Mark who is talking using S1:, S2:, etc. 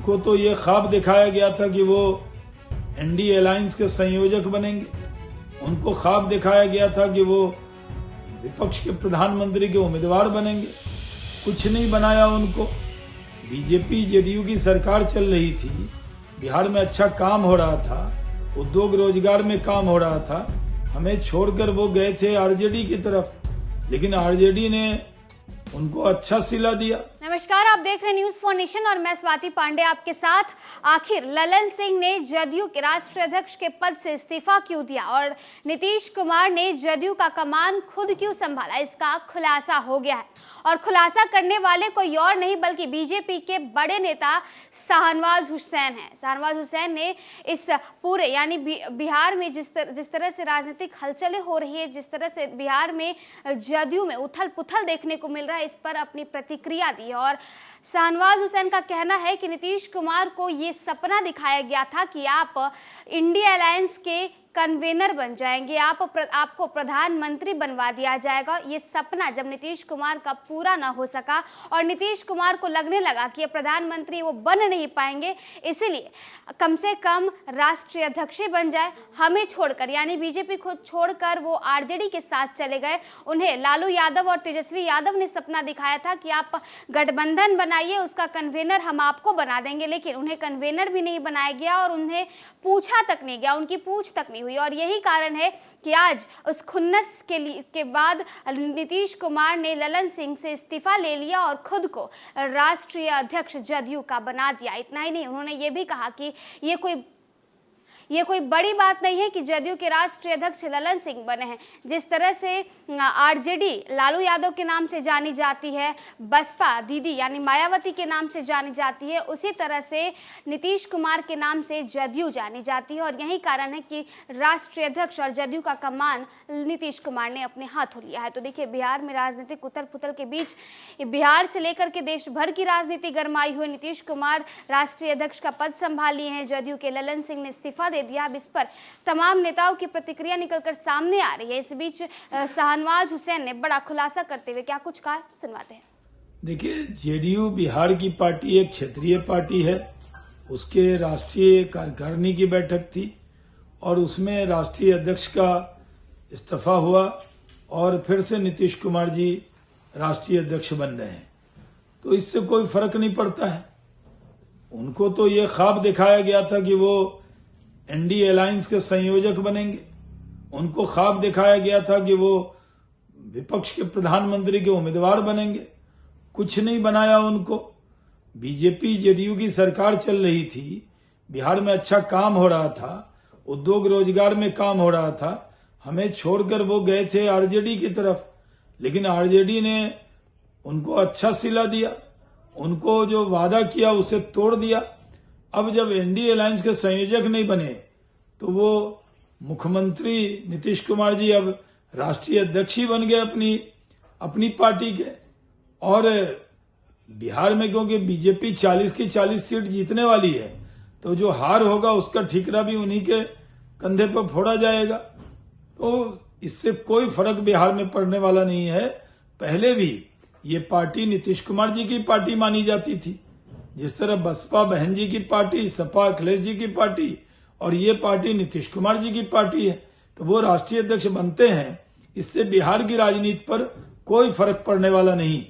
S1: उनको तो ये ख्वाब दिखाया गया था कि वो एनडीए अलायंस के संयोजक बनेंगे। उनको ख्वाब दिखाया गया था कि वो विपक्ष के प्रधानमंत्री के उम्मीदवार बनेंगे। कुछ नहीं बनाया उनको। बीजेपी जेडीयू की सरकार चल रही थी, बिहार में अच्छा काम हो रहा था, उद्योग रोजगार में काम हो रहा था। हमें छोड़कर वो गए थे आरजेडी की तरफ, लेकिन आरजेडी ने उनको अच्छा सिला दिया।
S2: नमस्कार, आप देख रहे हैं न्यूज फॉर नेशन और मैं स्वाति पांडे आपके साथ। आखिर ललन सिंह ने जदयू के राष्ट्रीय अध्यक्ष के पद से इस्तीफा क्यों दिया और नीतीश कुमार ने जदयू का कमान खुद क्यों संभाला, इसका खुलासा हो गया है। और खुलासा करने वाले कोई और नहीं बल्कि बीजेपी के बड़े नेता शाहनवाज हुसैन हैं। शाहनवाज हुसैन ने इस पूरे यानी बिहार में जिस तरह से राजनीतिक हलचलें हो रही है, जिस तरह से बिहार में जदयू में उथल पुथल देखने को मिल रहा है, इस पर अपनी प्रतिक्रिया दी। और शाहनवाज हुसैन का कहना है कि नीतीश कुमार को ये सपना दिखाया गया था कि आप इंडिया अलायंस के कन्वेनर बन जाएंगे, आपको प्रधानमंत्री बनवा दिया जाएगा। ये सपना जब नीतीश कुमार का पूरा ना हो सका और नीतीश कुमार को लगने लगा कि ये प्रधानमंत्री वो बन नहीं पाएंगे, इसीलिए कम से कम राष्ट्रीय अध्यक्ष बन जाए, हमें छोड़कर यानी बीजेपी को छोड़कर वो आरजेडी के साथ चले गए। उन्हें लालू यादव और तेजस्वी यादव ने सपना दिखाया था कि आप गठबंधन बनाइए, उसका कन्वेनर हम आपको बना देंगे, लेकिन उन्हें कन्वेनर भी नहीं बनाया गया और उन्हें पूछा तक नहीं गया, उनकी पूछ तक नहीं हुई। और यही कारण है कि आज उस खुन्नस के बाद नीतीश कुमार ने ललन सिंह से इस्तीफा ले लिया और खुद को राष्ट्रीय अध्यक्ष जदयू का बना दिया। इतना ही नहीं, उन्होंने ये भी कहा कि ये कोई बड़ी बात नहीं है कि जदयू के राष्ट्रीय अध्यक्ष ललन सिंह बने हैं। जिस तरह से आरजेडी लालू यादव के नाम से जानी जाती है, बसपा दीदी यानी मायावती के नाम से जानी जाती है, उसी तरह से नीतीश कुमार के नाम से जदयू जानी जाती है। और यही कारण है कि राष्ट्रीय अध्यक्ष और जदयू का कमान नीतीश कुमार ने अपने हाथों लिया है। तो देखिए, बिहार में राजनीतिक उथल पुथल के बीच बिहार से लेकर के देश भर की राजनीति गरमाई हुई। नीतीश कुमार राष्ट्रीय अध्यक्ष का पद संभाल लिए हैं, जदयू के ललन सिंह ने इस्तीफा दे दिया। अब इस पर तमाम नेताओं की प्रतिक्रिया निकलकर सामने आ रही है। इस बीच शाहनवाज हुसैन ने बड़ा खुलासा करते हुए क्या कुछ कहा, सुनवाते हैं।
S1: देखिए, जेडीयू बिहार की पार्टी एक क्षेत्रीय पार्टी है। उसके राष्ट्रीय कार्यकारिणी की बैठक थी और उसमें राष्ट्रीय अध्यक्ष का इस्तीफा हुआ और फिर से नीतीश कुमार जी राष्ट्रीय अध्यक्ष बन रहे हैं। तो इससे कोई फर्क नहीं पड़ता है। उनको तो ये ख्वाब दिखाया गया था कि वो एनडीए अलायंस के संयोजक बनेंगे। उनको ख्वाब दिखाया गया था कि वो विपक्ष के प्रधानमंत्री के उम्मीदवार बनेंगे। कुछ नहीं बनाया उनको। बीजेपी जेडीयू की सरकार चल रही थी, बिहार में अच्छा काम हो रहा था, उद्योग रोजगार में काम हो रहा था। हमें छोड़कर वो गए थे आरजेडी की तरफ, लेकिन आरजेडी ने उनको अच्छा सिला दिया। उनको जो वादा किया उसे तोड़ दिया। अब जब एनडीए अलायंस के संयोजक नहीं बने तो वो मुख्यमंत्री नीतीश कुमार जी अब राष्ट्रीय अध्यक्ष ही बन गए अपनी पार्टी के। और बिहार में क्योंकि बीजेपी 40 की 40 सीट जीतने वाली है, तो जो हार होगा उसका ठीकरा भी उन्हीं के कंधे पर फोड़ा जाएगा। तो इससे कोई फर्क बिहार में पड़ने वाला नहीं है। पहले भी ये पार्टी नीतीश कुमार जी की पार्टी मानी जाती थी। जिस तरह बसपा बहन जी की पार्टी, सपा अखिलेश जी की पार्टी और ये पार्टी नीतीश कुमार जी की पार्टी है, तो वो राष्ट्रीय अध्यक्ष बनते हैं। इससे बिहार की राजनीति पर कोई फर्क पड़ने वाला नहीं।